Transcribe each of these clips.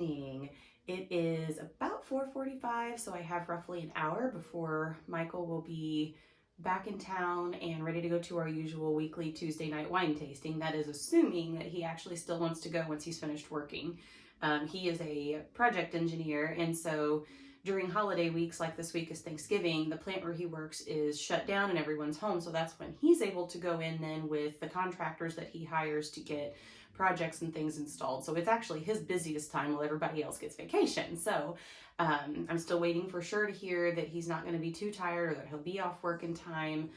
evening. It is about 4:45, so I have roughly an hour before Michael will be back in town and ready to go to our usual weekly Tuesday night wine tasting. That is assuming that he actually still wants to go once he's finished working. He is a project engineer, and so during holiday weeks like this week is Thanksgiving, the plant where he works is shut down and everyone's home, so that's when he's able to go in then with the contractors that he hires to get projects and things installed. So it's actually his busiest time while everybody else gets vacation. So I'm still waiting for sure to hear that he's not going to be too tired or that he'll be off work in time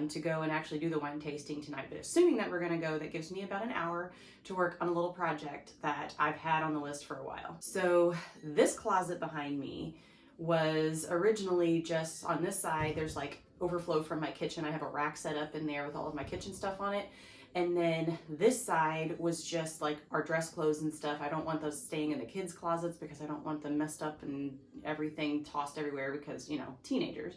to go and actually do the wine tasting tonight. But assuming that we're going to go, that gives me about an hour to work on a little project that I've had on the list for a while. So this closet behind me was originally just on this side. There's like overflow from my kitchen. I have a rack set up in there with all of my kitchen stuff on it. And then this side was just like our dress clothes and stuff. I don't want those staying in the kids' closets because I don't want them messed up and everything tossed everywhere because, you know, teenagers.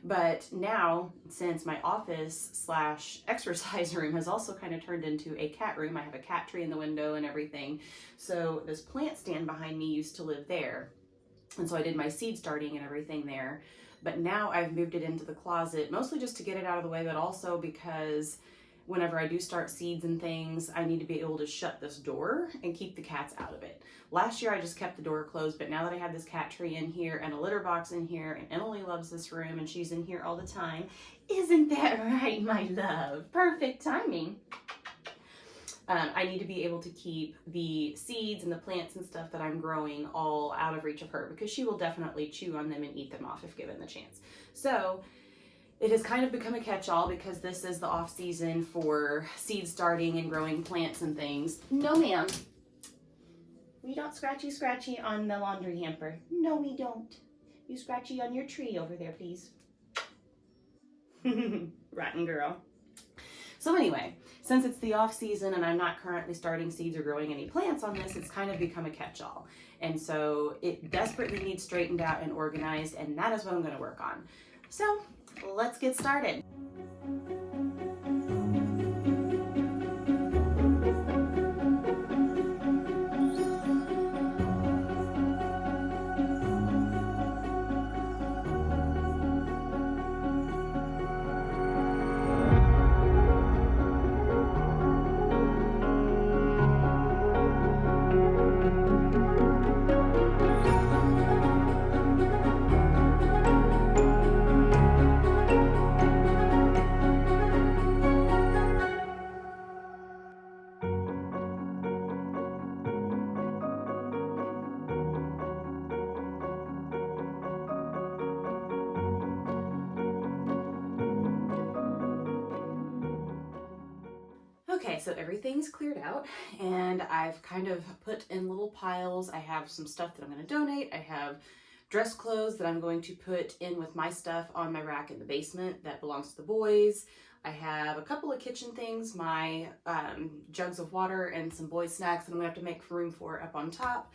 But now, since my office / exercise room has also kind of turned into a cat room, I have a cat tree in the window and everything. So this plant stand behind me used to live there. And so I did my seed starting and everything there. But now I've moved it into the closet, mostly just to get it out of the way, but also because whenever I do start seeds and things, I need to be able to shut this door and keep the cats out of it. Last year I just kept the door closed, but now that I have this cat tree in here and a litter box in here, and Emily loves this room and she's in here all the time. Isn't that right, my love? Perfect timing. I need to be able to keep the seeds and the plants and stuff that I'm growing all out of reach of her because she will definitely chew on them and eat them off if given the chance. So it has kind of become a catch-all because this is the off season for seed starting and growing plants and things. No, ma'am. We don't scratchy on the laundry hamper. No, we don't. You scratchy on your tree over there, please. Rotten girl. So anyway, since it's the off season and I'm not currently starting seeds or growing any plants on this, it's kind of become a catch-all. And so it desperately needs straightened out and organized, and that is what I'm going to work on. So let's get started. Okay, so everything's cleared out and I've kind of put in little piles. I have some stuff that I'm going to donate. I have dress clothes that I'm going to put in with my stuff on my rack in the basement that belongs to the boys. I have a couple of kitchen things, my jugs of water and some boy snacks that I'm going to have to make room for up on top.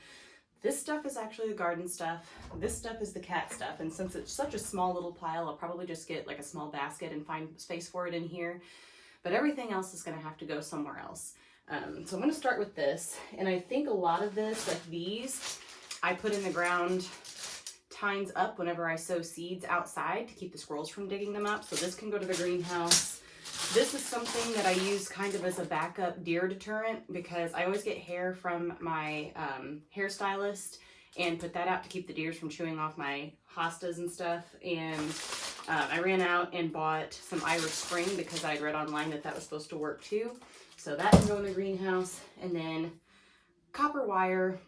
This stuff is actually the garden stuff. This stuff is the cat stuff. And since it's such a small little pile, I'll probably just get like a small basket and find space for it in here. But everything else is going to have to go somewhere else. So I'm going to start with this. And I think a lot of this, like these, I put in the ground tines up whenever I sow seeds outside to keep the squirrels from digging them up. So this can go to the greenhouse. This is something that I use kind of as a backup deer deterrent because I always get hair from my hairstylist and put that out to keep the deers from chewing off my hostas and stuff. And I ran out and bought some Irish Spring because I'd read online that that was supposed to work too. So that can go in the greenhouse. And then copper wire,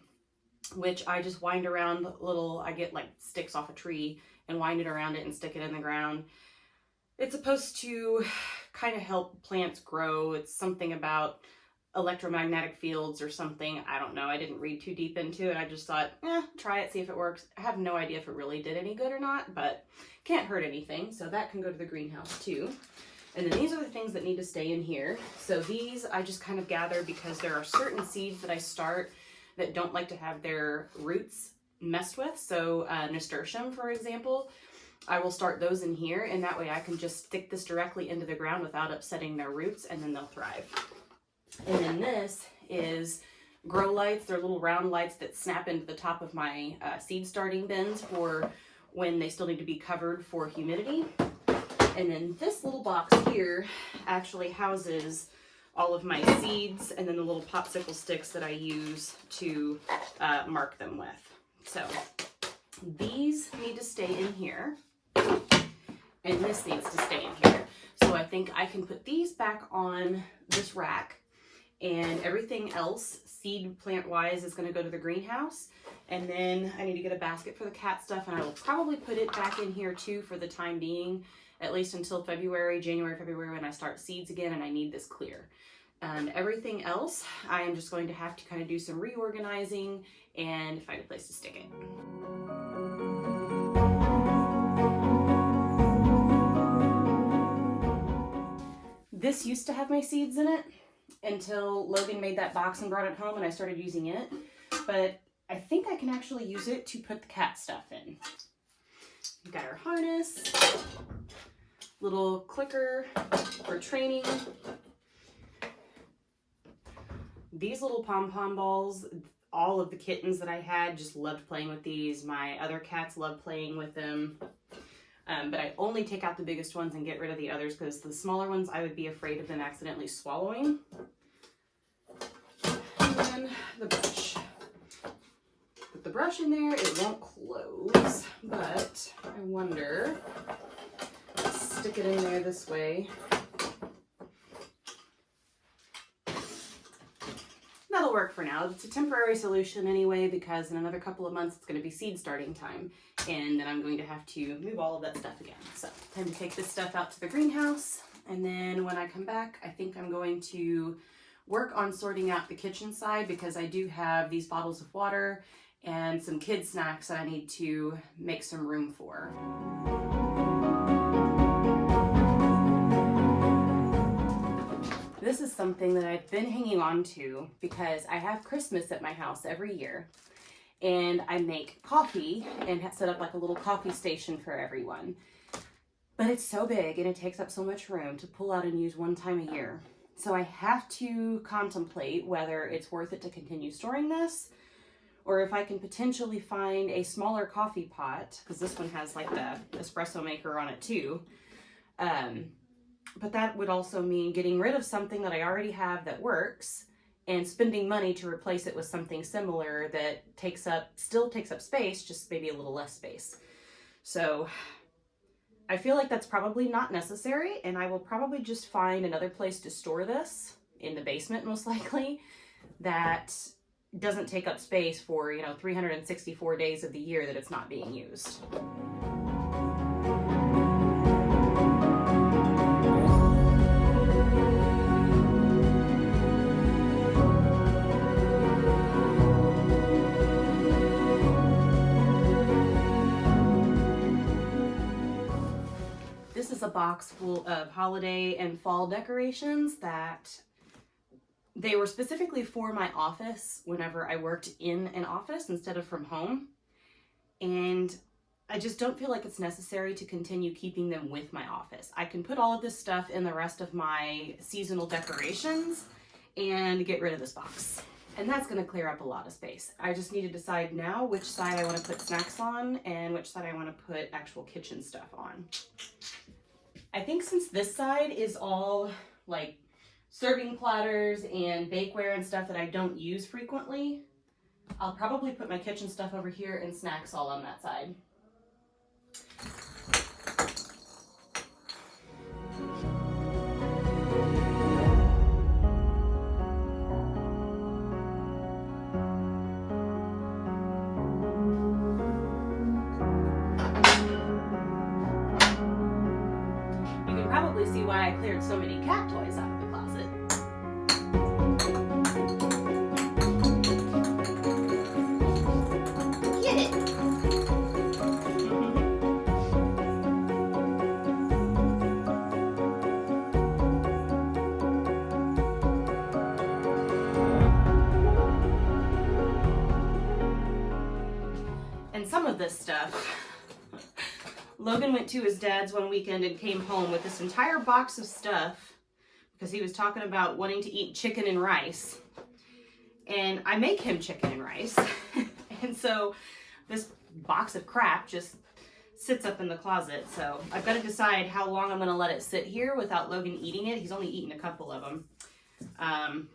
which I just wind around little, I get like sticks off a tree and wind it around it and stick it in the ground. It's supposed to kind of help plants grow. It's something about electromagnetic fields or something. I don't know. I didn't read too deep into it. I just thought, try it, see if it works. I have no idea if it really did any good or not, but can't hurt anything. So that can go to the greenhouse too. And then these are the things that need to stay in here. So these I just kind of gather because there are certain seeds that I start that don't like to have their roots messed with. So nasturtium, for example, I will start those in here, and that way I can just stick this directly into the ground without upsetting their roots, and then they'll thrive. And then this is grow lights. They're little round lights that snap into the top of my seed starting bins for when they still need to be covered for humidity. And then this little box here actually houses all of my seeds and then the little popsicle sticks that I use to mark them with. So these need to stay in here, and this needs to stay in here. So I think I can put these back on this rack, and everything else seed plant wise is going to go to the greenhouse. And then I need to get a basket for the cat stuff, and I will probably put it back in here too for the time being, at least until January, February, when I start seeds again and I need this clear. Everything else, I am just going to have to kind of do some reorganizing and find a place to stick it. This used to have my seeds in it until Logan made that box and brought it home and I started using it. But I think I can actually use it to put the cat stuff in. We've got our harness, little clicker for training. These little pom-pom balls, all of the kittens that I had just loved playing with these. My other cats love playing with them. But I only take out the biggest ones and get rid of the others because the smaller ones, I would be afraid of them accidentally swallowing. And then the brush. Put the brush in there, it won't close, but I wonder, stick it in there this way. That'll work for now. It's a temporary solution anyway, because in another couple of months it's going to be seed starting time, and then I'm going to have to move all of that stuff again. So time to take this stuff out to the greenhouse, and then when I come back, I think I'm going to work on sorting out the kitchen side, because I do have these bottles of water and some kid snacks that I need to make some room for. This is something that I've been hanging on to because I have Christmas at my house every year, and I make coffee and set up like a little coffee station for everyone. But it's so big and it takes up so much room to pull out and use one time a year. So I have to contemplate whether it's worth it to continue storing this, or if I can potentially find a smaller coffee pot, because this one has like the espresso maker on it too. But that would also mean getting rid of something that I already have that works and spending money to replace it with something similar that still takes up space, just maybe a little less space. So I feel like that's probably not necessary, and I will probably just find another place to store this, in the basement most likely, that doesn't take up space for, 364 days of the year that it's not being used. This is a box full of holiday and fall decorations that they were specifically for my office whenever I worked in an office instead of from home. And I just don't feel like it's necessary to continue keeping them with my office. I can put all of this stuff in the rest of my seasonal decorations and get rid of this box. And that's going to clear up a lot of space. I just need to decide now which side I want to put snacks on and which side I want to put actual kitchen stuff on. I think since this side is all like serving platters and bakeware and stuff that I don't use frequently, I'll probably put my kitchen stuff over here and snacks all on that side. You can probably see why I cleared so many cat toys out of the closet. Get it! And some of this stuff, Logan went to his dad's one weekend and came home with this entire box of stuff because he was talking about wanting to eat chicken and rice. and I make him chicken and rice. And so this box of crap just sits up in the closet. So I've got to decide how long I'm going to let it sit here without Logan eating it. He's only eaten a couple of them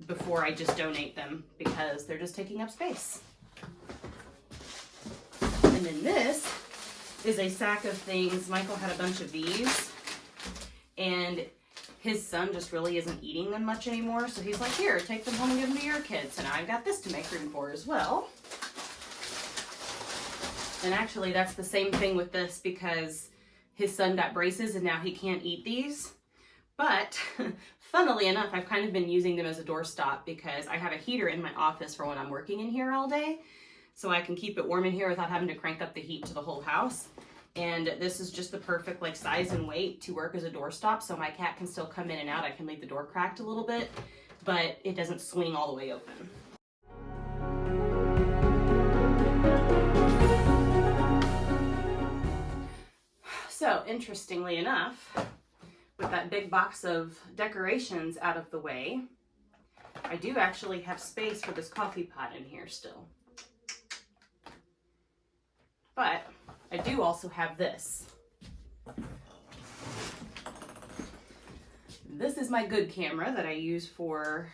before I just donate them because they're just taking up space. And then this is a sack of things. Michael had a bunch of these, and his son just really isn't eating them much anymore. So he's like, here, take them home and give them to your kids. And I've got this to make room for as well. And actually, that's the same thing with this because his son got braces and now he can't eat these. But funnily enough, I've kind of been using them as a doorstop because I have a heater in my office for when I'm working in here all day. So I can keep it warm in here without having to crank up the heat to the whole house. And this is just the perfect like size and weight to work as a doorstop. So my cat can still come in and out. I can leave the door cracked a little bit, but it doesn't swing all the way open. So, interestingly enough, with that big box of decorations out of the way, I do actually have space for this coffee pot in here still. But I do also have this. This is my good camera that I use for,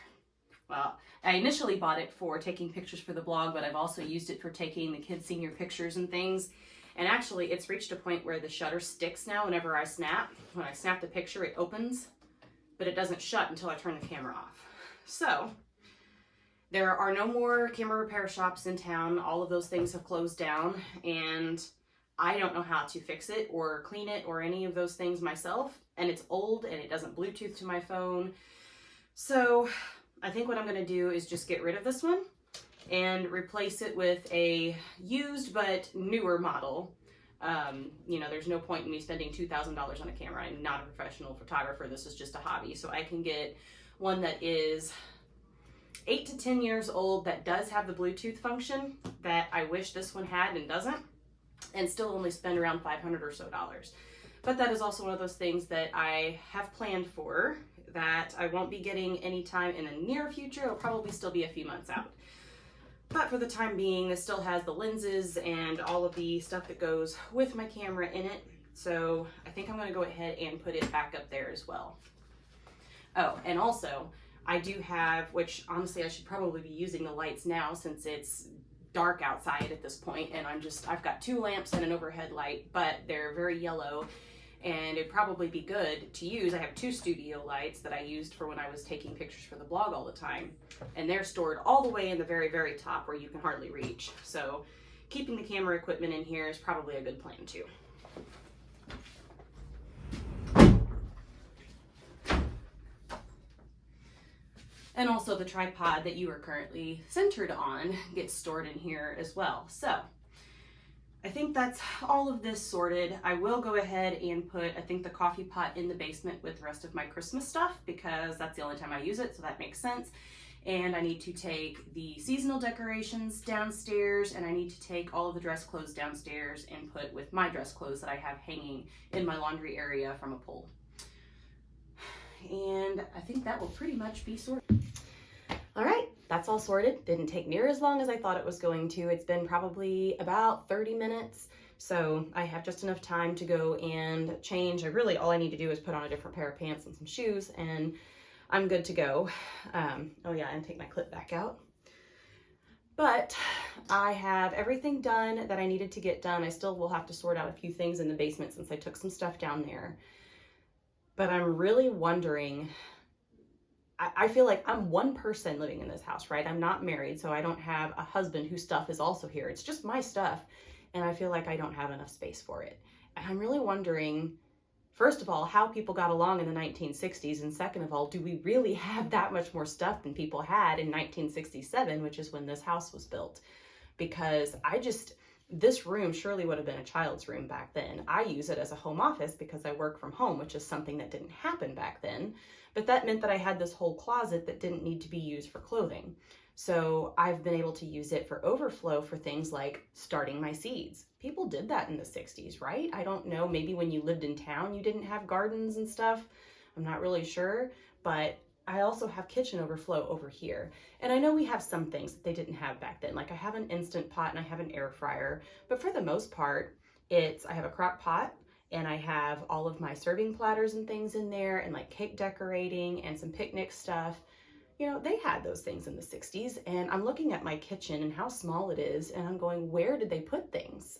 well, I initially bought it for taking pictures for the blog, but I've also used it for taking the kids' senior pictures and things. And actually, it's reached a point where the shutter sticks now whenever I snap. When I snap the picture, it opens, but it doesn't shut until I turn the camera off. So, there are no more camera repair shops in town. All of those things have closed down, and I don't know how to fix it or clean it or any of those things myself. And it's old, and it doesn't Bluetooth to my phone. So, I think what I'm going to do is just get rid of this one and replace it with a used but newer model. You know, there's no point in me spending $2,000 on a camera. I'm not a professional photographer. This is just a hobby. So I can get one that is 8 to 10 years old that does have the Bluetooth function that I wish this one had and doesn't, and still only spend around $500 or so. But that is also one of those things that I have planned for that I won't be getting anytime in the near future. It'll probably still be a few months out. But for the time being, this still has the lenses and all of the stuff that goes with my camera in it. So I think I'm going to go ahead and put it back up there as well. Oh, and also I do have, which honestly I should probably be using the lights now since it's dark outside at this point, and I've got 2 lamps and an overhead light, but they're very yellow and it'd probably be good to use. I have 2 studio lights that I used for when I was taking pictures for the blog all the time, and they're stored all the way in the very, very top where you can hardly reach. So keeping the camera equipment in here is probably a good plan too. And also the tripod that you are currently centered on gets stored in here as well. So I think that's all of this sorted. I will go ahead and put, I think, the coffee pot in the basement with the rest of my Christmas stuff because that's the only time I use it, so that makes sense. And I need to take the seasonal decorations downstairs, and I need to take all of the dress clothes downstairs and put with my dress clothes that I have hanging in my laundry area from a pole. And I think that will pretty much be sorted. All right, that's all sorted. Didn't take near as long as I thought it was going to. It's been probably about 30 minutes. So I have just enough time to go and change. All I need to do is put on a different pair of pants and some shoes, and I'm good to go. Oh yeah, and take my clip back out. But I have everything done that I needed to get done. I still will have to sort out a few things in the basement since I took some stuff down there. But I'm really wondering, I feel like I'm one person living in this house, right? I'm not married, so I don't have a husband whose stuff is also here. It's just my stuff, and I feel like I don't have enough space for it. And I'm really wondering, first of all, how people got along in the 1960s, and second of all, do we really have that much more stuff than people had in 1967, which is when this house was built? Because this room surely would have been a child's room back then. I use it as a home office because I work from home, which is something that didn't happen back then. But that meant that I had this whole closet that didn't need to be used for clothing. So I've been able to use it for overflow for things like starting my seeds. People did that in the 60s, right? I don't know, maybe when you lived in town, you didn't have gardens and stuff. I'm not really sure, but I also have kitchen overflow over here. And I know we have some things that they didn't have back then. Like I have an Instant Pot and I have an air fryer, but for the most part, I have a crock pot and I have all of my serving platters and things in there and like cake decorating and some picnic stuff. You know, they had those things in the 60s, and I'm looking at my kitchen and how small it is, and I'm going, where did they put things?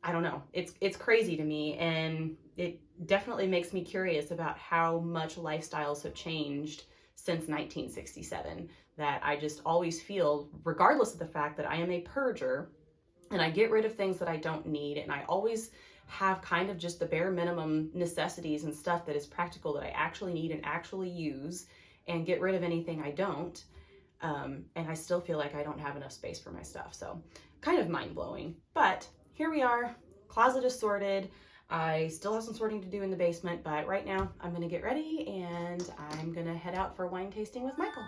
I don't know. It's crazy to me, and it definitely makes me curious about how much lifestyles have changed since 1967, that I just always feel, regardless of the fact that I am a purger and I get rid of things that I don't need, and I always have kind of just the bare minimum necessities and stuff that is practical that I actually need and actually use, and get rid of anything I don't. And I still feel like I don't have enough space for my stuff. So kind of mind blowing, but here we are. Closet is sorted. I still have some sorting to do in the basement, but right now I'm gonna get ready and I'm gonna head out for wine tasting with Michael.